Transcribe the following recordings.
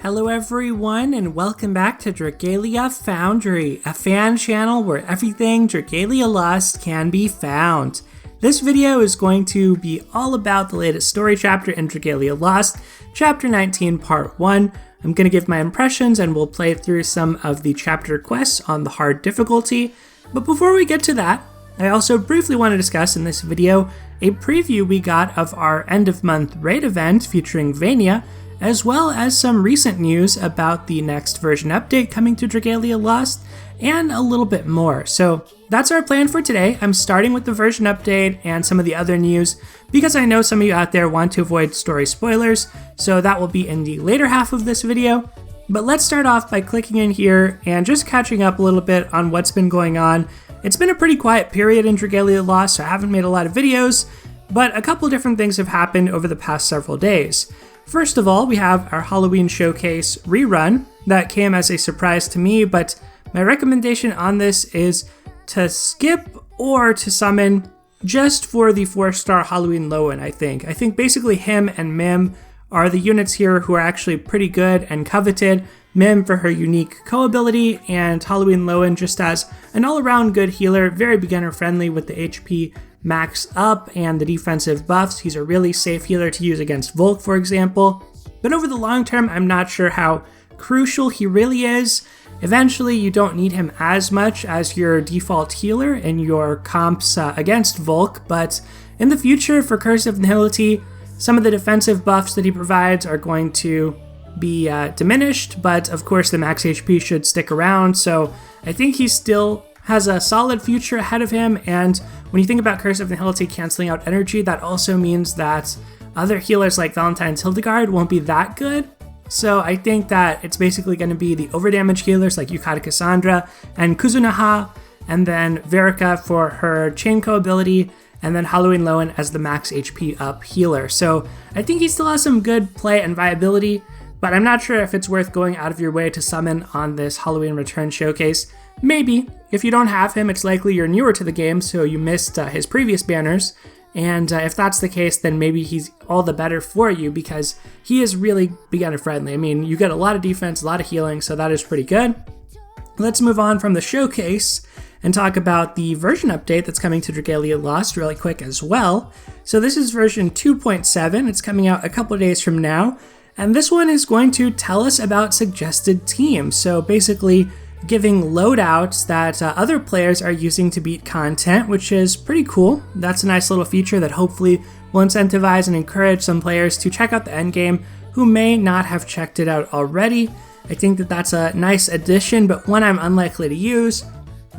Hello everyone and welcome back to Dragalia Foundry, a fan channel where everything Dragalia Lost can be found. This video is going to be all about the latest story chapter in Dragalia Lost, Chapter 19 Part 1. I'm going to give my impressions and we'll play through some of the chapter quests on the hard difficulty. But before we get to that, I also briefly want to discuss in this video a preview we got of our end of month raid event featuring Vania, as well as some recent news about the next version update coming to Dragalia Lost, and a little bit more. So that's our plan for today. I'm starting with the version update and some of the other news, because I know some of you out there want to avoid story spoilers, so that will be in the later half of this video. But let's start off by clicking in here and just catching up a little bit on what's been going on. It's been a pretty quiet period in Dragalia Lost, so I haven't made a lot of videos, but a couple different things have happened over the past several days. First of all, we have our Halloween Showcase rerun that came as a surprise to me, but my recommendation on this is to skip or to summon just for the 4-star Halloween Lowen, I think. I think basically him and Mim are the units here who are actually pretty good and coveted. Mim for her unique co-ability, and Halloween Lowen just as an all-around good healer, very beginner-friendly with the HP max up and the defensive buffs. He's a really safe healer to use against Volk, for example. But over the long term, I'm not sure how crucial he really is. Eventually, you don't need him as much as your default healer in your comps against Volk, but in the future, for Curse of Nihility, some of the defensive buffs that he provides are going to be diminished, but of course the max HP should stick around, so I think he still has a solid future ahead of him. And when you think about Curse of Nihility canceling out energy, that also means that other healers like Valentine's Hildegard won't be that good. So I think that it's basically going to be the overdamage healers like Yukata Cassandra and Kuzunaha, and then Verica for her Chainco ability, and then Halloween Lowen as the max HP up healer. So I think he still has some good play and viability, but I'm not sure if it's worth going out of your way to summon on this Halloween Return Showcase. Maybe. If you don't have him, it's likely you're newer to the game, so you missed his previous banners. And if that's the case, then maybe he's all the better for you, because he is really beginner friendly. I mean, you get a lot of defense, a lot of healing, so that is pretty good. Let's move on from the showcase and talk about the version update that's coming to Dragalia Lost really quick as well. So this is version 2.7. It's coming out a couple days from now. And this one is going to tell us about suggested teams. So basically giving loadouts that other players are using to beat content, which is pretty cool. That's a nice little feature that hopefully will incentivize and encourage some players to check out the endgame who may not have checked it out already. I think that that's a nice addition, but one I'm unlikely to use.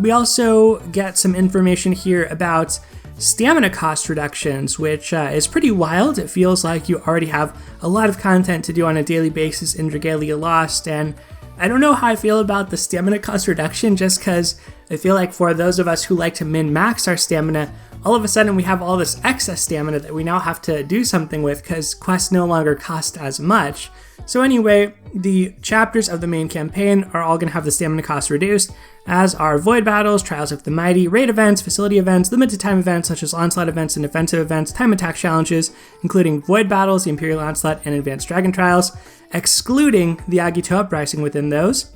We also get some information here about stamina cost reductions, which is pretty wild. It feels like you already have a lot of content to do on a daily basis in Dragalia Lost, and I don't know how I feel about the stamina cost reduction, just because I feel like for those of us who like to min-max our stamina, all of a sudden we have all this excess stamina that we now have to do something with because quests no longer cost as much. So anyway, the chapters of the main campaign are all going to have the stamina cost reduced, as are Void Battles, Trials of the Mighty, Raid events, Facility events, Limited Time events such as Onslaught events and Defensive events, Time Attack challenges, including Void Battles, the Imperial Onslaught, and Advanced Dragon Trials, excluding the Agito Uprising within those.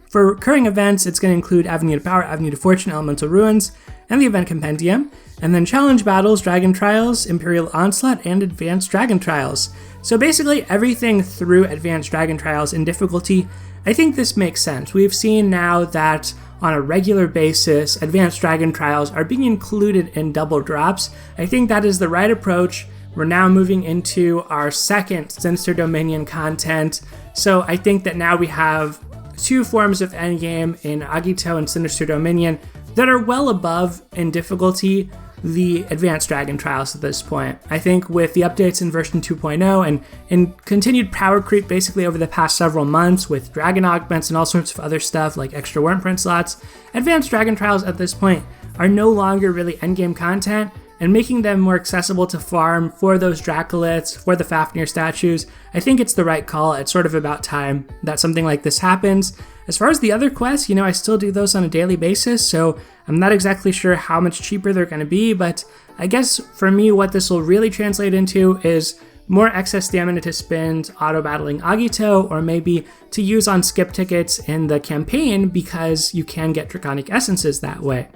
For recurring events, it's going to include Avenue to Power, Avenue to Fortune, Elemental Ruins, and the Event Compendium, and then Challenge Battles, Dragon Trials, Imperial Onslaught, and Advanced Dragon Trials. So basically everything through Advanced Dragon Trials in difficulty. I think this makes sense. We've seen now that on a regular basis, Advanced Dragon Trials are being included in double drops. I think that is the right approach. We're now moving into our second Sinister Dominion content, so I think that now we have two forms of endgame in Agito and Sinister Dominion that are well above in difficulty the Advanced Dragon Trials at this point. I think with the updates in version 2.0 and continued power creep basically over the past several months with dragon augments and all sorts of other stuff like extra Wormprint slots, Advanced Dragon Trials at this point are no longer really endgame content, and making them more accessible to farm for those Dracoliths, for the Fafnir statues, I think it's the right call. It's sort of about time that something like this happens. As far as the other quests, I still do those on a daily basis, so I'm not exactly sure how much cheaper they're going to be, but I guess for me what this will really translate into is more excess stamina to spend auto-battling Agito, or maybe to use on skip tickets in the campaign because you can get Draconic essences that way.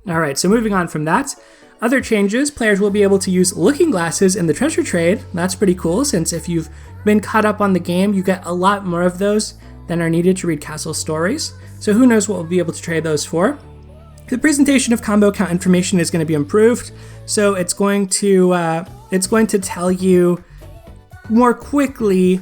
Alright, so moving on from that, other changes, players will be able to use looking glasses in the treasure trade. That's pretty cool, since if you've been caught up on the game, you get a lot more of those than are needed to read castle stories. So who knows what we'll be able to trade those for. The presentation of combo count information is going to be improved, so it's going to tell you more quickly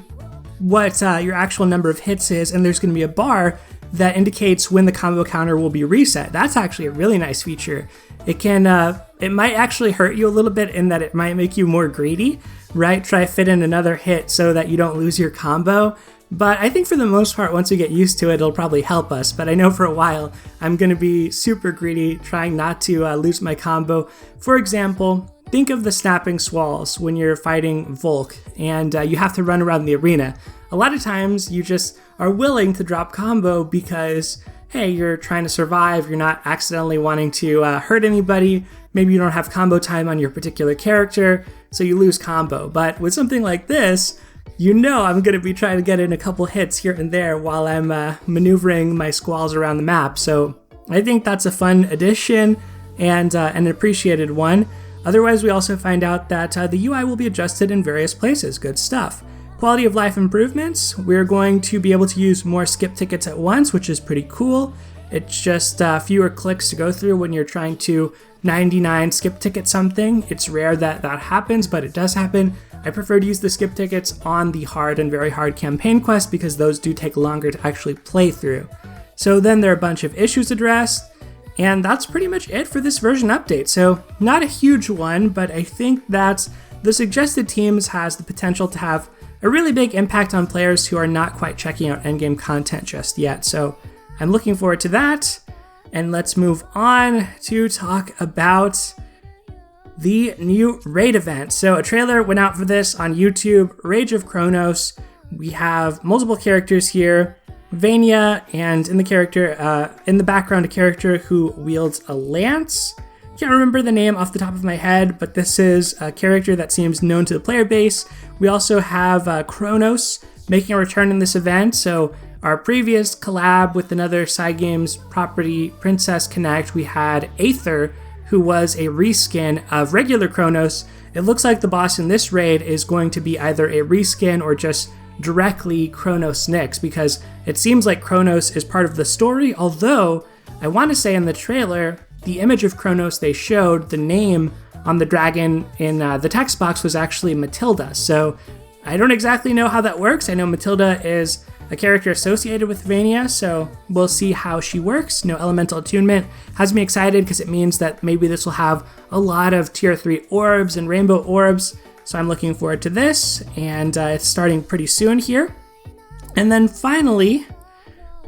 what your actual number of hits is, and there's going to be a bar that indicates when the combo counter will be reset. That's actually a really nice feature. It might actually hurt you a little bit in that it might make you more greedy, right? Try to fit in another hit so that you don't lose your combo. But I think for the most part, once we get used to it, it'll probably help us. But I know for a while, I'm going to be super greedy, trying not to lose my combo. For example, think of the snapping swalls when you're fighting Volk and you have to run around the arena. A lot of times you just are willing to drop combo because, hey, you're trying to survive, you're not accidentally wanting to hurt anybody, maybe you don't have combo time on your particular character, so you lose combo. But with something like this, you know I'm going to be trying to get in a couple hits here and there while I'm maneuvering my squalls around the map. So I think that's a fun addition and an appreciated one. Otherwise, we also find out that the UI will be adjusted in various places. Good stuff. Quality of life improvements. We're going to be able to use more skip tickets at once, which is pretty cool. It's just fewer clicks to go through when you're trying to 99 skip ticket something. It's rare that that happens, but it does happen. I prefer to use the skip tickets on the hard and very hard campaign quests because those do take longer to actually play through. So then there are a bunch of issues addressed, and that's pretty much it for this version update. So not a huge one, but I think that the suggested teams has the potential to have a really big impact on players who are not quite checking out endgame content just yet. So I'm looking forward to that. And let's move on to talk about the new raid event. So a trailer went out for this on YouTube, Rage of Chronos. We have multiple characters here, Vania, and in the background, a character who wields a lance. Can't remember the name off the top of my head, but this is a character that seems known to the player base. We also have Chronos making a return in this event. So our previous collab with another Cygames property, Princess Connect, we had Aether, who was a reskin of regular Chronos. It looks like the boss in this raid is going to be either a reskin or just directly Chronos Nyx, because it seems like Chronos is part of the story, although I want to say in the trailer, the image of Chronos they showed, the name on the dragon in the text box was actually Matilda. So I don't exactly know how that works. I know Matilda is a character associated with Vania, so we'll see how she works. No elemental attunement has me excited because it means that maybe this will have a lot of tier 3 orbs and rainbow orbs, so I'm looking forward to this, and it's starting pretty soon here. And then finally,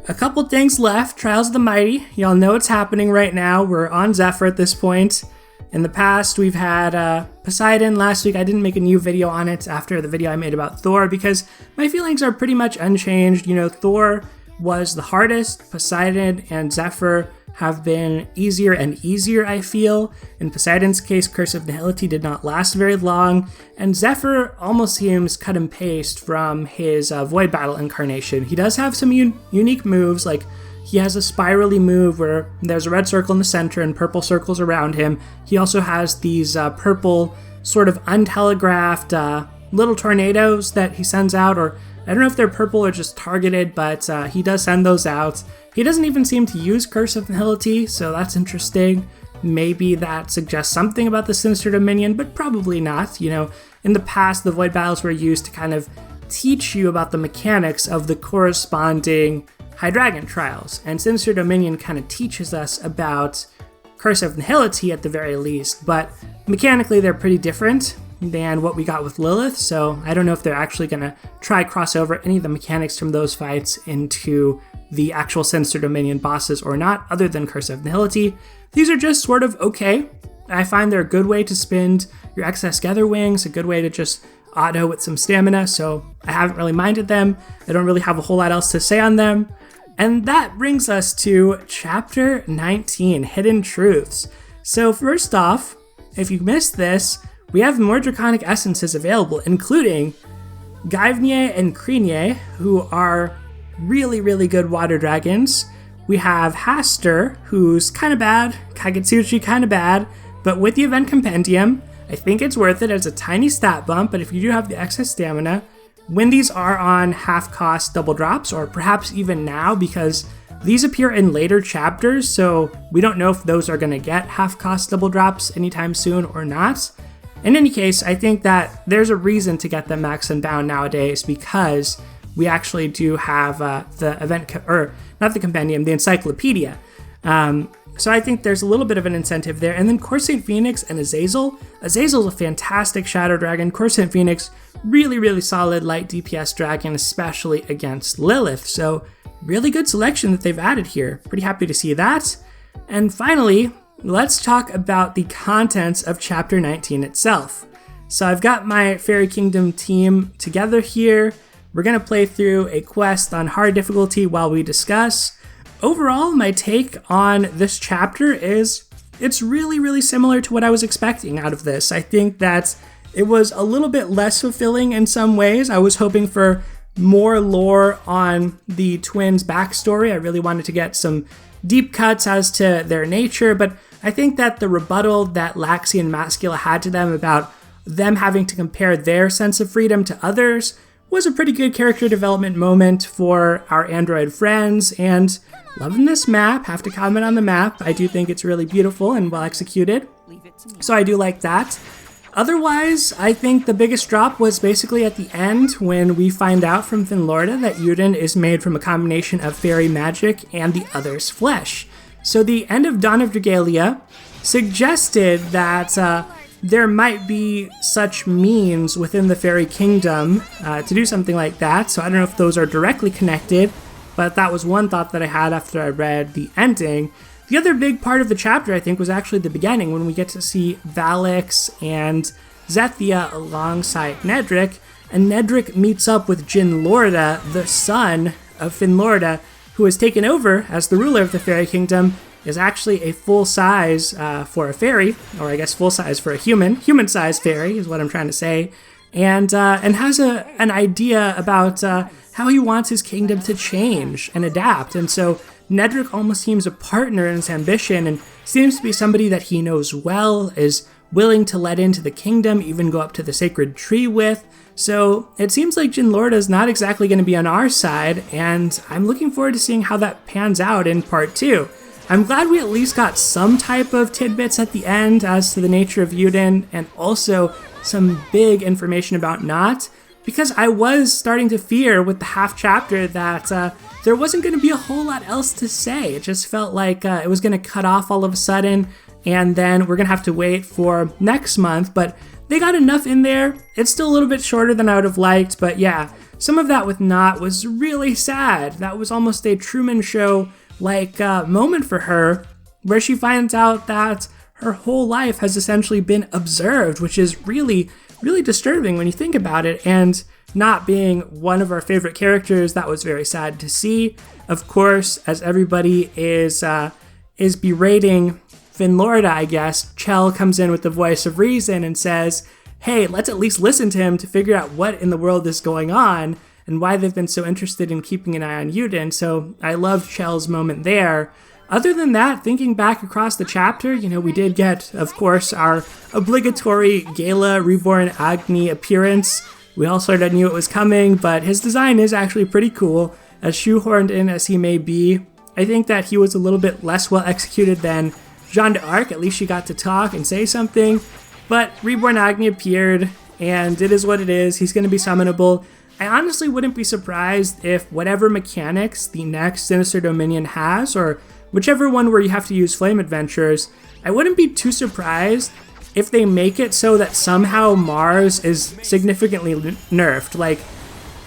a couple things left. Trials of the Mighty. Y'all know what's happening right now. We're on Zephyr at this point. In the past, we've had Poseidon. Last week, I didn't make a new video on it after the video I made about Thor because my feelings are pretty much unchanged. You know, Thor was the hardest. Poseidon and Zephyr have been easier and easier, I feel. In Poseidon's case, Curse of Nihility did not last very long, and Zephyr almost seems cut and paste from his Void Battle incarnation. He does have some unique moves, like he has a spirally move where there's a red circle in the center and purple circles around him. He also has these purple, sort of untelegraphed little tornadoes that he sends out, or I don't know if they're purple or just targeted, but he does send those out. He doesn't even seem to use Curse of Nihility, so that's interesting. Maybe that suggests something about the Sinister Dominion, but probably not. You know, in the past, the Void Battles were used to kind of teach you about the mechanics of the corresponding High Dragon trials, and Sinister Dominion kind of teaches us about Curse of Nihility at the very least, but mechanically they're pretty different than what we got with Lilith, so I don't know if they're actually going to try cross over any of the mechanics from those fights into the actual Sinister Dominion bosses or not, other than Curse of Nihility. These are just sort of okay. I find they're a good way to spend your excess Gather Wings, a good way to just auto with some stamina, so I haven't really minded them. I don't really have a whole lot else to say on them. And that brings us to Chapter 19, Hidden Truths. So first off, if you missed this, we have more Draconic essences available, including Gaivnier and Krinier, who are really, really good water dragons. We have Haster, who's kind of bad, Kagetsuchi kind of bad, but with the event compendium, I think it's worth it as a tiny stat bump, but if you do have the excess stamina, when these are on half-cost double drops, or perhaps even now, because these appear in later chapters, so we don't know if those are going to get half-cost double drops anytime soon or not. In any case, I think that there's a reason to get them max and bound nowadays, because we actually do have the event, or not the compendium, the encyclopedia. So I think there's a little bit of an incentive there. And then Corsair Phoenix and Azazel. Azazel's a fantastic Shadow Dragon. Corsair Phoenix, really, really solid light DPS dragon, especially against Lilith. So really good selection that they've added here. Pretty happy to see that. And finally, let's talk about the contents of Chapter 19 itself. So I've got my Fairy Kingdom team together here. We're going to play through a quest on hard difficulty while we discuss. Overall, my take on this chapter is it's really, really similar to what I was expecting out of this. I think that it was a little bit less fulfilling in some ways. I was hoping for more lore on the twins' backstory. I really wanted to get some deep cuts as to their nature, but I think that the rebuttal that Laxi and Mascula had to them about them having to compare their sense of freedom to others was a pretty good character development moment for our android friends, and loving this map. Have to comment on the map. I do think it's really beautiful and well executed, so I do like that. Otherwise, I think the biggest drop was basically at the end when we find out from Finlorda that Yuden is made from a combination of fairy magic and the other's flesh. So the end of Dawn of Dragalia suggested that there might be such means within the Fairy Kingdom to do something like that. So I don't know if those are directly connected, but that was one thought that I had after I read the ending. The other big part of the chapter, I think, was actually the beginning, when we get to see Valix and Zethia alongside Nedric, and Nedric meets up with Jin Lorda, the son of Finlorda, who has taken over as the ruler of the Fairy Kingdom, is actually a full size for a fairy, or I guess full size for a human-sized fairy is what I'm trying to say, and has an idea about how he wants his kingdom to change and adapt. And so Nedric almost seems a partner in his ambition and seems to be somebody that he knows well, is willing to let into the kingdom, even go up to the sacred tree with. So it seems like Jin Lorda is not exactly going to be on our side, and I'm looking forward to seeing how that pans out in part 2. I'm glad we at least got some type of tidbits at the end as to the nature of Yuden, and also some big information about Not, because I was starting to fear with the half chapter that there wasn't going to be a whole lot else to say. It just felt like it was going to cut off all of a sudden, and then we're going to have to wait for next month, but they got enough in there. It's still a little bit shorter than I would have liked, but yeah, some of that with Not was really sad. That was almost a Truman Show moment for her, where she finds out that her whole life has essentially been observed, which is really, really disturbing when you think about it. And Not being one of our favorite characters, that was very sad to see. Of course, as everybody is berating Finlorda, I guess, Chell comes in with the voice of reason and says, hey, let's at least listen to him to figure out what in the world is going on and why they've been so interested in keeping an eye on Yuden. So I loved Chell's moment there. Other than that, thinking back across the chapter, we did get, of course, our obligatory Gala Reborn Agni appearance. We all sort of knew it was coming, but his design is actually pretty cool. As shoehorned in as he may be, I think that he was a little bit less well executed than Jeanne d'Arc. At least she got to talk and say something. But Reborn Agni appeared, and it is what it is. He's going to be summonable. I honestly wouldn't be surprised if whatever mechanics the next Sinister Dominion has, or whichever one where you have to use Flame Adventures, I wouldn't be too surprised if they make it so that somehow Mars is significantly nerfed. Like,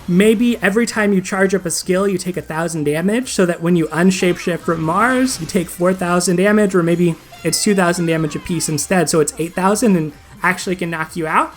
maybe every time you charge up a skill, you take 1,000 damage, so that when you unshapeshift from Mars, you take 4,000 damage, or maybe it's 2,000 damage a piece instead, so it's 8,000 and actually can knock you out.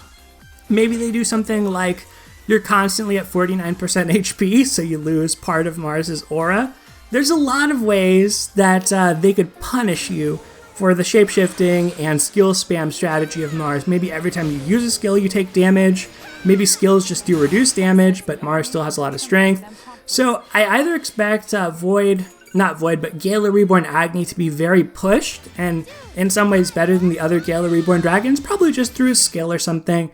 Maybe they do something like you're constantly at 49% HP, so you lose part of Mars's aura. There's a lot of ways that they could punish you for the shapeshifting and skill spam strategy of Mars. Maybe every time you use a skill you take damage, maybe skills just do reduced damage, but Mars still has a lot of strength. So I either expect Gala Reborn Agni to be very pushed, and in some ways better than the other Gala Reborn dragons, probably just through a skill or something,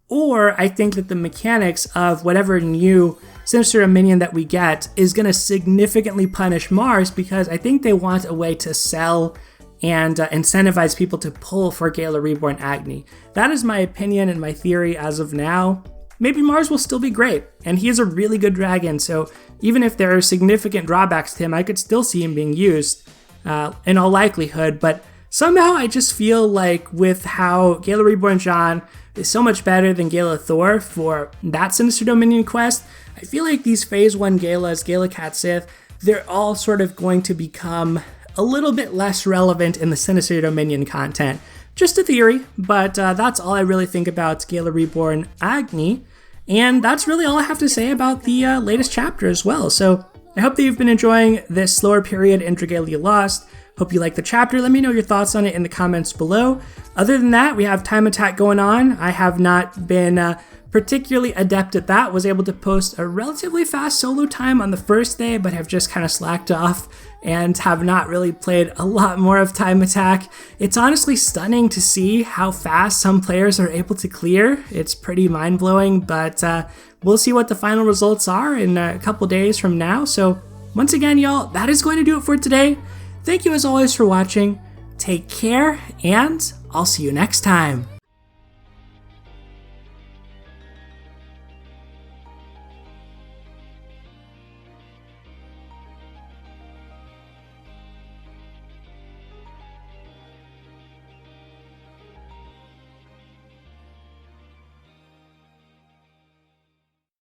or I think that the mechanics of whatever new Sinister minion that we get is going to significantly punish Mars, because I think they want a way to sell and incentivize people to pull for Gala Reborn Agni. That is my opinion and my theory as of now. Maybe Mars will still be great, and he is a really good dragon, so even if there are significant drawbacks to him, I could still see him being used in all likelihood, but somehow I just feel like with how Gala Reborn John is so much better than Gala Thor for that Sinister Dominion quest, I feel like these Phase 1 Galas, Gala Cat Sith, they're all sort of going to become a little bit less relevant in the Sinister Dominion content. Just a theory, but that's all I really think about Gala Reborn Agni. And that's really all I have to say about the latest chapter as well. So I hope that you've been enjoying this slower period in Dragalia Lost. Hope you like the chapter. Let me know your thoughts on it in the comments below. Other than that, we have Time Attack going on. I have not been particularly adept at that. Was able to post a relatively fast solo time on the first day, but have just kind of slacked off and have not really played a lot more of Time Attack. It's honestly stunning to see how fast some players are able to clear. It's pretty mind-blowing, but we'll see what the final results are in a couple days from now. So once again, y'all, that is going to do it for today. Thank you as always for watching. Take care, and I'll see you next time.